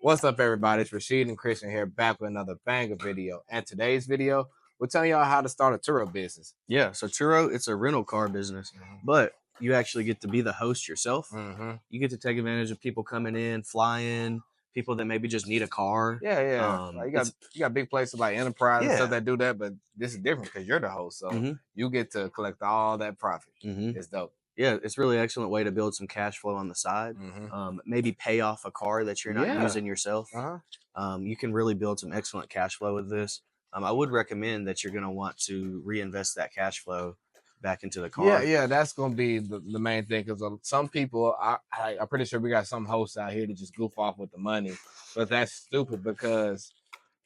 What's up, everybody? It's Rashid and Christian here, back with another banger video. And today's video, we're telling y'all how to start a Turo business. Yeah, so Turo, it's a rental car business, but you actually get to be the host yourself. You get to take advantage of people coming in, flying, people that maybe just need a car. Yeah. Like you got big places like Enterprise and stuff that do that, but this is different because you're the host, so you get to collect all that profit. It's dope. Yeah, it's really excellent way to build some cash flow on the side. Maybe pay off a car that you're not using yourself. You can really build some excellent cash flow with this. I would recommend that you're going to want to reinvest that cash flow back into the car. Yeah, that's going to be the main thing, because some people, I'm pretty sure we got some hosts out here that just goof off with the money, but that's stupid because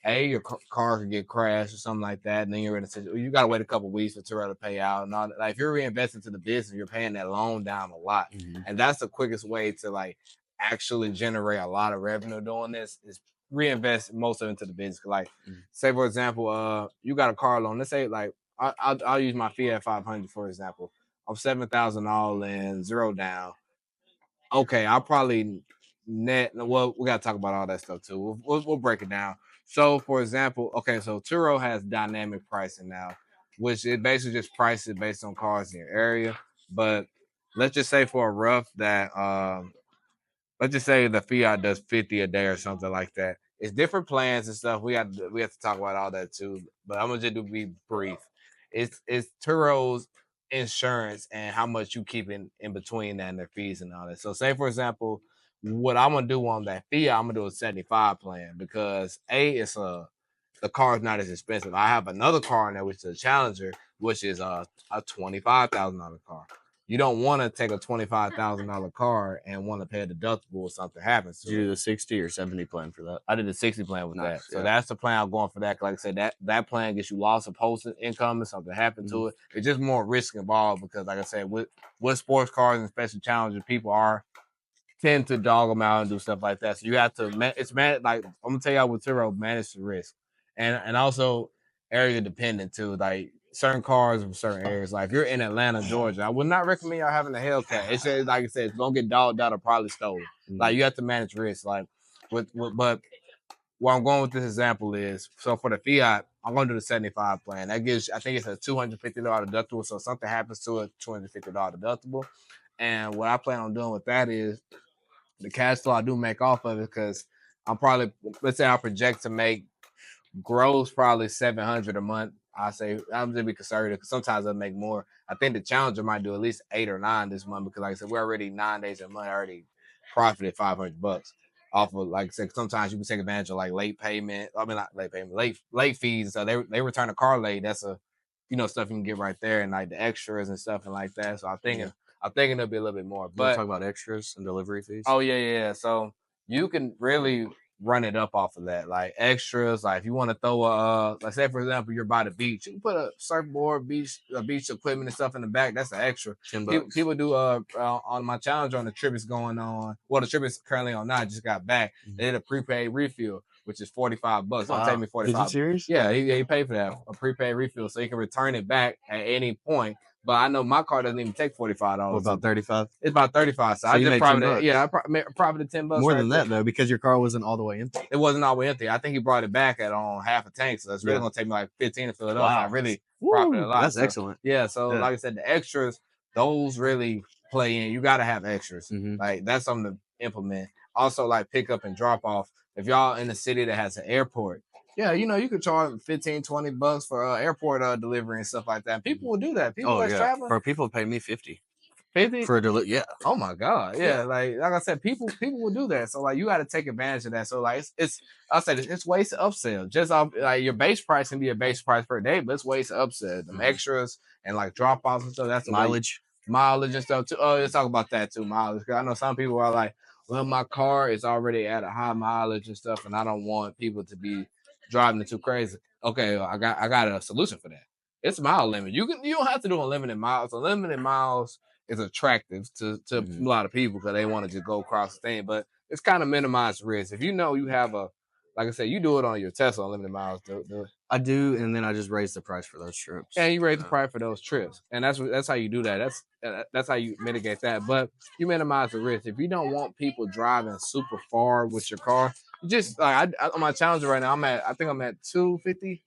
your car could get crashed or something like that, and then you're in a situation you got to wait a couple weeks for Turo to pay out and all that. Like, if you're reinvesting to the business, you're paying that loan down a lot, and that's the quickest way to like actually generate a lot of revenue doing this is reinvest most of it into the business. Like, say for example, you got a car loan. Let's say like I'll use my Fiat 500 for example. I'm $7,000 all in, zero down. Okay, I'll probably net. Well, we gotta talk about all that stuff too. We'll break it down. So, for example, okay, so Turo has dynamic pricing now, which it basically just prices based on cars in your area. But let's just say for a rough that let's just say the Fiat does 50 a day or something like that. It's different plans and stuff. We have to talk about all that too. But I'm gonna just be brief. It's Turo's insurance and how much you keep in between that and their fees and all that. So say for example, what I'm gonna do on that Fiat, I'm gonna do a 75 plan because the car is not as expensive. I have another car in there, which is a Challenger, which is a $25,000 car. You don't want to take a $25,000 car and want to pay a deductible if something happens to it. Did you do the 60 or 70 plan for that? I did the 60 plan with that. So that's the plan I'm going for that. Like I said, that plan gets you loss of post income if something happened to it. It's just more risk involved because, like I said, with sports cars and especially Challenger, people tend to dog them out and do stuff like that. So you have to like I'm gonna tell y'all with Turo, manage the risk, and also area dependent too. Like certain cars in certain areas. Like if you're in Atlanta, Georgia, I would not recommend y'all having a Hellcat. It's just, like I said, it's gonna get dogged out or probably stolen. Like you have to manage risk. Like but where I'm going with this example is, so for the Fiat, I'm gonna do the 75 plan. That gives, I think it's a $250 deductible. So if something happens to it, $250 deductible. And what I plan on doing with that is the cash flow I do make off of it, because I'm probably, let's say I project to make gross probably $700 a month. I say I'm gonna be conservative because sometimes I'll make more. I think the Challenger might do at least 8 or 9 this month because, like I said, we're already 9 days a month. I already profited $500 off of, like I said, sometimes you can take advantage of like late payment. I mean, not late payment, late fees. So they return a car late. That's stuff you can get right there, and like the extras and stuff and like that. So I'm thinking it'll be a little bit more. But talk about extras and delivery fees. Oh yeah. So you can really run it up off of that, like extras. Like if you want to throw like say for example, you're by the beach, you can put a surfboard, beach equipment and stuff in the back. That's an extra. $10. People do on my Challenger on the trip is going on. Well, the trip is currently on now. I just got back. They did a prepaid refuel, which is $45. Wow. It'll take me $45. Is you serious? Yeah, he paid for that, a prepaid refuel, so you can return it back at any point. But I know my car doesn't even take $45. What about 35? It's about 35. So I just profited. I profited $10 more than that though, because your car wasn't all the way empty. It wasn't all the way empty. I think he brought it back at on half a tank, so it's really gonna take me like 15 to fill it up. I really profited a lot. That's excellent. Yeah. So like I said, the extras, those really play in. You got to have extras. Like that's something to implement. Also, like pick up and drop off. If y'all in a city that has an airport, yeah, you could charge $15-$20 for airport delivery and stuff like that. People will do that. People that's traveling. Bro, people pay me 50. 50 for a delivery. Yeah. Oh my God. Yeah. Like I said, people will do that. So like you got to take advantage of that. So like it's ways to upsell. Just off like your base price can be a base price per day, but it's ways to upsell. Them extras and like drop offs and stuff. That's mileage and stuff too. Oh, let's talk about that too. Mileage. Cause I know some people are like, well, my car is already at a high mileage and stuff, and I don't want people to be driving it too crazy. Okay, I got a solution for that. It's mile limit. You don't have to do unlimited miles. Unlimited miles is attractive to a lot of people because they want to just go across the thing, but it's kind of minimized risk. If you have like I said, you do it on your Tesla unlimited miles. I do, and then I just raise the price for those trips. And you raise the price for those trips, and that's how you do that. That's how you mitigate that. But you minimize the risk. If you don't want people driving super far with your car, just like on my Challenger right now, I think I'm at 250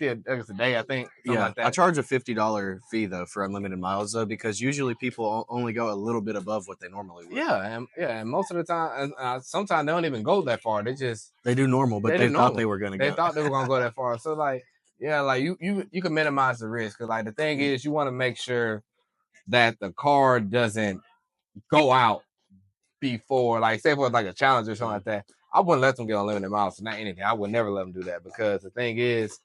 a day, I think. Yeah, like that. I charge a $50 fee though for unlimited miles though, because usually people only go a little bit above what they normally would. And most of the time, sometimes they don't even go that far. They do normal, but they thought they were gonna go. They thought they were gonna go that far. So like, yeah, like you can minimize the risk, because like the thing is, you want to make sure that the car doesn't go out before, like, say for like a challenge or something like that. I wouldn't let them get unlimited miles, not anything. I would never let them do that, because the thing is,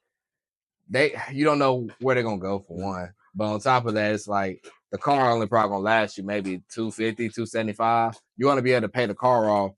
you don't know where they're gonna go for one. But on top of that, it's like the car only probably gonna last you maybe 250, 275. You want to be able to pay the car off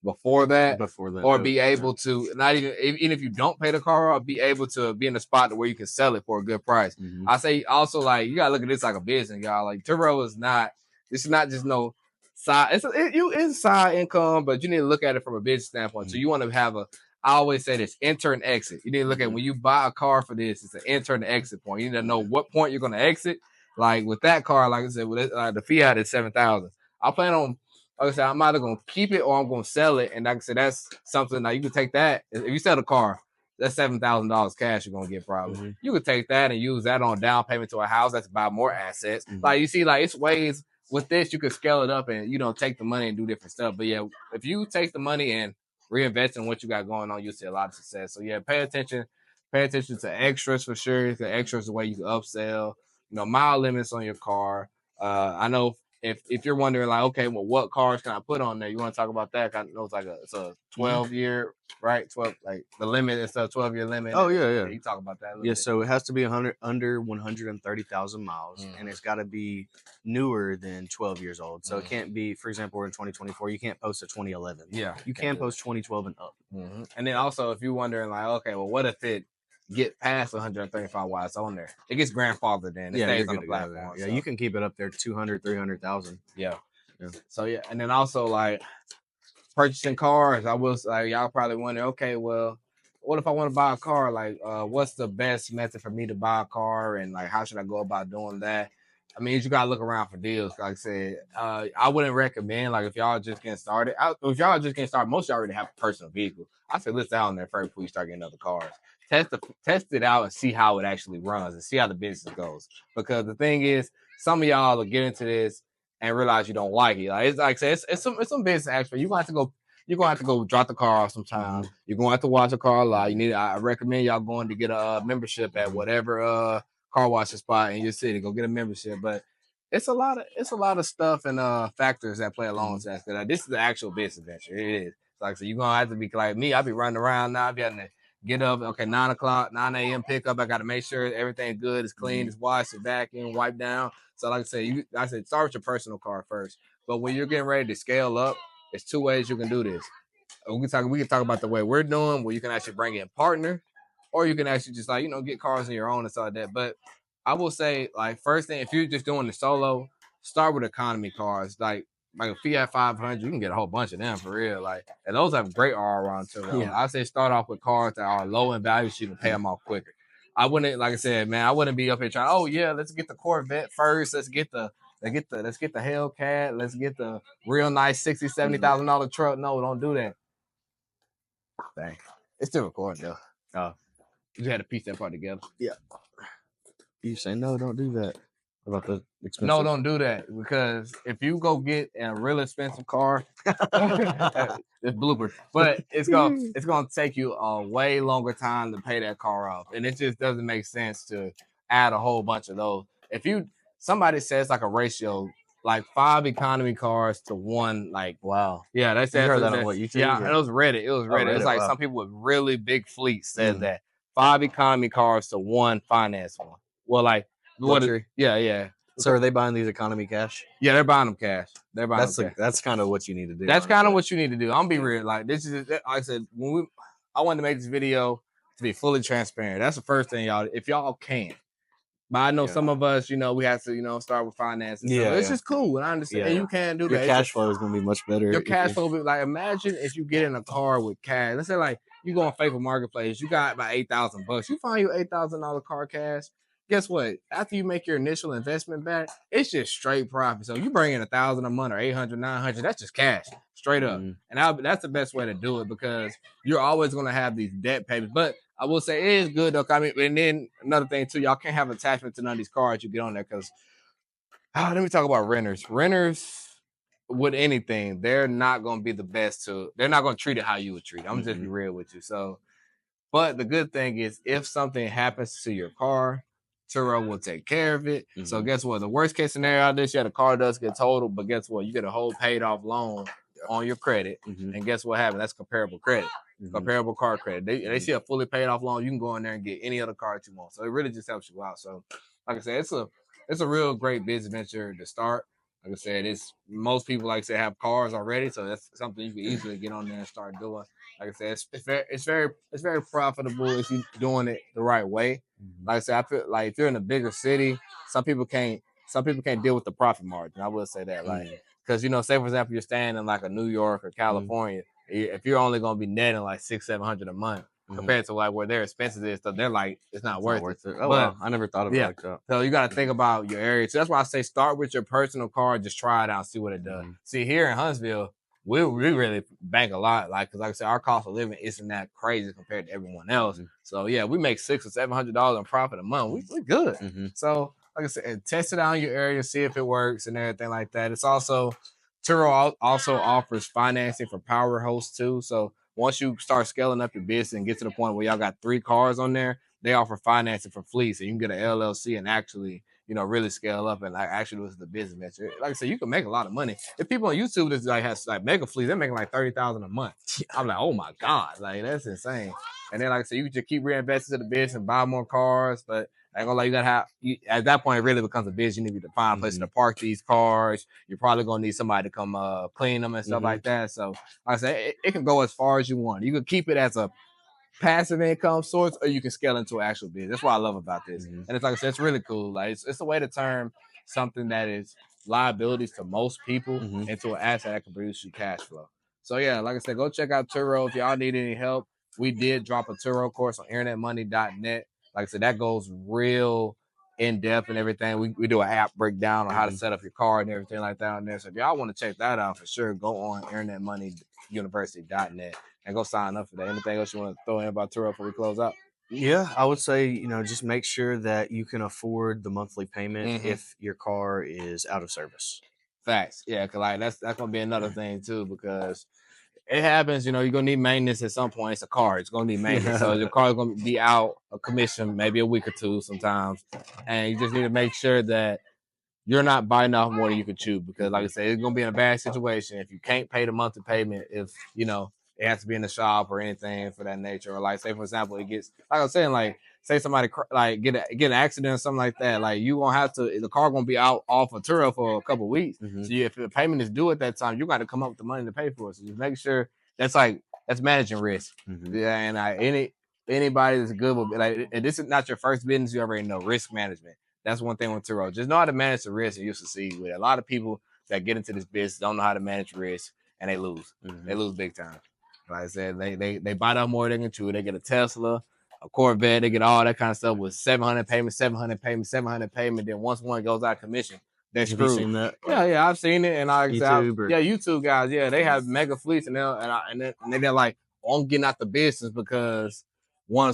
before that, or be able to, not even if you don't pay the car off, be able to be in a spot where you can sell it for a good price. I say also, like, you gotta look at this like a business, y'all. Like, Turo is not, this is not just no side. It's side income, but you need to look at it from a business standpoint. So you want to have I always say this: enter and exit. You need to look at when you buy a car for this, it's an enter and exit point. You need to know what point you're going to exit. Like with that car, like I said, with the Fiat is 7,000. I plan on, like I said, I'm either going to keep it or I'm going to sell it. And like I said, that's something that you can take that. If you sell the car, that's $7,000 cash you're going to get probably. You could take that and use that on down payment to a house. That's buy more assets. Like, you see, like, it's ways with this, you could scale it up and, take the money and do different stuff. But yeah, if you take the money and reinvest in what you got going on, you'll see a lot of success. So yeah, pay attention to extras for sure. The extras, the way you can upsell, mile limits on your car. I know if you're wondering, like, okay, well, what cars can I put on there? You want to talk about that? I know it's a 12-year, right? 12, like the limit is a 12-year limit. Oh yeah. You talk about that. Yeah, so it has to be under 130,000 miles, and it's got to be newer than 12 years old. So it can't be, for example, we're in 2024. You can't post a 2011. Yeah, you can post 2012 and up. And then also, if you're wondering, like, okay, well, what if it get past 135 while it's on there? It gets grandfathered in. It stays on the platform. Yeah, so you can keep it up there 200, 300,000. Yeah. So yeah, and then also, like, purchasing cars, I will say, y'all probably wonder, okay, well, what if I want to buy a car? Like, what's the best method for me to buy a car, and like, how should I go about doing that? I mean, you gotta look around for deals. Like I said, I wouldn't recommend, like, if y'all just getting started. Most of y'all already have a personal vehicle. I say list down there first before you start getting other cars. Test it out and see how it actually runs and see how the business goes. Because the thing is, some of y'all will get into this and realize you don't like it. Like, it's like I said, it's some business aspect. You're gonna have to go drop the car off sometime. You're gonna have to wash the car a lot. I recommend y'all going to get a membership at whatever car washing spot in your city. Go get a membership. But it's a lot of stuff and factors that play along with that. This is the actual business venture. It is. Like, so you're gonna have to be like me. I'll be running around now. I'll be having to get up, 9 a.m. pickup. I gotta make sure everything good, is clean, is washed, is vacuumed, wiped down. So like I said, start with your personal car first. But when you're getting ready to scale up, there's two ways you can do this. We can talk about the way we're doing, where you can actually bring in a partner, or you can actually just, like, get cars on your own and stuff like that. But I will say, like, first thing, if you're just doing the solo, start with economy cars. Like a Fiat 500, you can get a whole bunch of them for real. Like, and those have great ROI too. Yeah. I say start off with cars that are low in value, so you can pay them off quicker. I wouldn't, like I said, man, I wouldn't be up here trying, oh yeah, let's get the Corvette first. Let's get the Hellcat. Let's get the real nice $60,000-$70,000 truck. No, don't do that. Dang, it's still recording though. Oh, you just had to piece that part together. Yeah. You say no, don't do that. About the expensive? No, don't do that, because if you go get a real expensive car, it's blooper. But it's gonna take you a way longer time to pay that car off, and it just doesn't make sense to add a whole bunch of those. If somebody says like a ratio, like 5 economy cars to 1, like, wow, yeah, they said that on what YouTube? Yeah, it was Reddit. Reddit. It's like, wow. Some people with really big fleets said that 5 economy cars to 1 finance one. Well, like. Yeah. So are they buying these economy cash? Yeah, they're buying them cash. That's kind of what you need to do. That's kind of what you need to do. I'm gonna be real. Like, this is, like I said, I wanted to make this video to be fully transparent. That's the first thing, y'all. If y'all can, but I know some of us, we have to, start with finance. And it's just cool, and I understand. And you can do that. Your cash flow is gonna be much better. Your cash flow will be like, imagine if you get in a car with cash. Let's say, like, you go on Facebook Marketplace, you got about $8,000. You find your $8,000 car cash. guess what? After you make your initial investment back, it's just straight profit. So you bring in $1,000 a month or 800, 900, that's just cash straight up. And that's the best way to do it because you're always going to have these debt payments. But I will say it is good though. I mean, and then another thing too, y'all can't have attachment to none of these cars you get on there because let me talk about renters. Renters with anything, they're not going to be the best they're not going to treat it how you would treat it. I'm just be real with you. So, but the good thing is if something happens to your car, Turo will take care of it. So guess what? The worst case scenario out of this, the car does get totaled, but guess what? You get a whole paid off loan on your credit. And guess what happened? That's comparable credit. Comparable car credit. They see a fully paid off loan. You can go in there and get any other car that you want. So it really just helps you out. So like I said, it's a real great business venture to start. Like I said, it's most people, like I said, have cars already, so that's something you can easily get on there and start doing. Like I said, it's very profitable if you're doing it the right way. Like I said, I feel like if you're in a bigger city, some people can't deal with the profit margin. I will say that, like, because say for example, you're staying in like a New York or California, if you're only gonna be netting like $600-700 a month. Compared to like where their expenses is, so they're like it's not worth it. Oh, but, I never thought of it like that. So you got to think about your area. So that's why I say start with your personal car, just try it out, see what it does. See, here in Huntsville, we really bank a lot, like because like I said, our cost of living isn't that crazy compared to everyone else. So yeah, we make $600 or $700 in profit a month. We good. So like I said, test it out in your area, see if it works and everything like that. It's also Turo also offers financing for power hosts too. So once you start scaling up your business and get to the point where y'all got 3 cars on there, they offer financing for fleets. So you can get an LLC and actually, really scale up and like actually do the business venture. Like I said, you can make a lot of money. If people on YouTube that like has like mega fleets, they're making like $30,000 a month. I'm like, oh my God, like that's insane. And then like I said, you can just keep reinvesting in the business and buy more cars, but I ain't gonna lie, you gotta have at that point it really becomes a business. You need to find a place to park these cars. You're probably gonna need somebody to come clean them and stuff like that. So like I said, it can go as far as you want. You can keep it as a passive income source, or you can scale into an actual business. That's what I love about this. And it's like I said, it's really cool. Like it's a way to turn something that is liabilities to most people into an asset that can produce you cash flow. So yeah, like I said, go check out Turo if y'all need any help. We did drop a Turo course on internetmoney.net. Like I said, that goes real in depth and everything. We do an app breakdown on how to set up your card and everything like that on there. So if y'all want to check that out for sure, go on internetmoneyuniversity.net and go sign up for that. Anything else you want to throw in about Turo before we close out? Yeah, I would say, just make sure that you can afford the monthly payment if your car is out of service. Facts. Yeah, because like that's gonna be another thing too, because it happens, you're gonna need maintenance at some point. It's a car, it's gonna need maintenance. So your car is gonna be out of commission maybe a week or two sometimes. And you just need to make sure that you're not biting off more than you can chew, because like I said, it's gonna be in a bad situation if you can't pay the monthly payment, if it has to be in the shop or anything for that nature. Or like say for example, it gets like I was saying, like say somebody like get an accident or something like that, like you won't have to, the car gonna be out off of Turo for a couple of weeks. So if the payment is due at that time, you got to come up with the money to pay for it. So just make sure that's managing risk. Yeah, and anybody that's good with like, and this is not your first business, you already know risk management. That's one thing with Turo. Just know how to manage the risk and you'll succeed with it. A lot of people that get into this business don't know how to manage risk and they lose. They lose big time. Like I said, they bite off more than they can chew. They get a Tesla, a Corvette, they get all that kind of stuff with 700 payment. Then once one goes out of commission, they're screwed. Have you seen that? Yeah, I've seen it. And YouTube guys, they have mega fleets and they're like, oh, I'm getting out the business because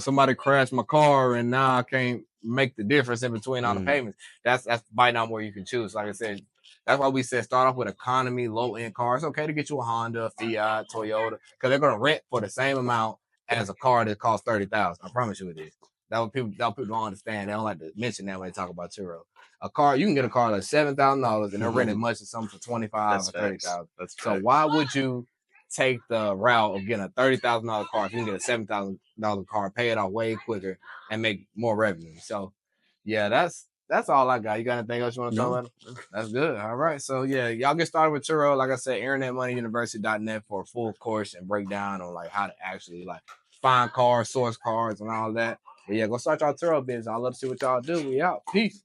somebody crashed my car and now I can't make the difference in between all the payments. That's biting out where you can choose. Like I said, that's why we said start off with economy, low end cars. It's okay to get you a Honda, Fiat, Toyota, because they're gonna rent for the same amount as a car that costs $30,000. I promise you it is. That what people don't understand. They don't like to mention that when they talk about Turo. A car, you can get a car like $7,000 and they're renting much of something for $25,000 or $30,000. So why would you take the route of getting a $30,000 car if you can get a $7,000 car, pay it off way quicker, and make more revenue? So yeah, that's all I got. You got anything else you want to talk about? That's good. All right. So yeah, y'all get started with Turo. Like I said, internetmoneyuniversity.net for a full course and breakdown on like how to actually like find cars, source cars, and all that. But yeah, go start y'all Turo business. I'd love to see what y'all do. We out. Peace.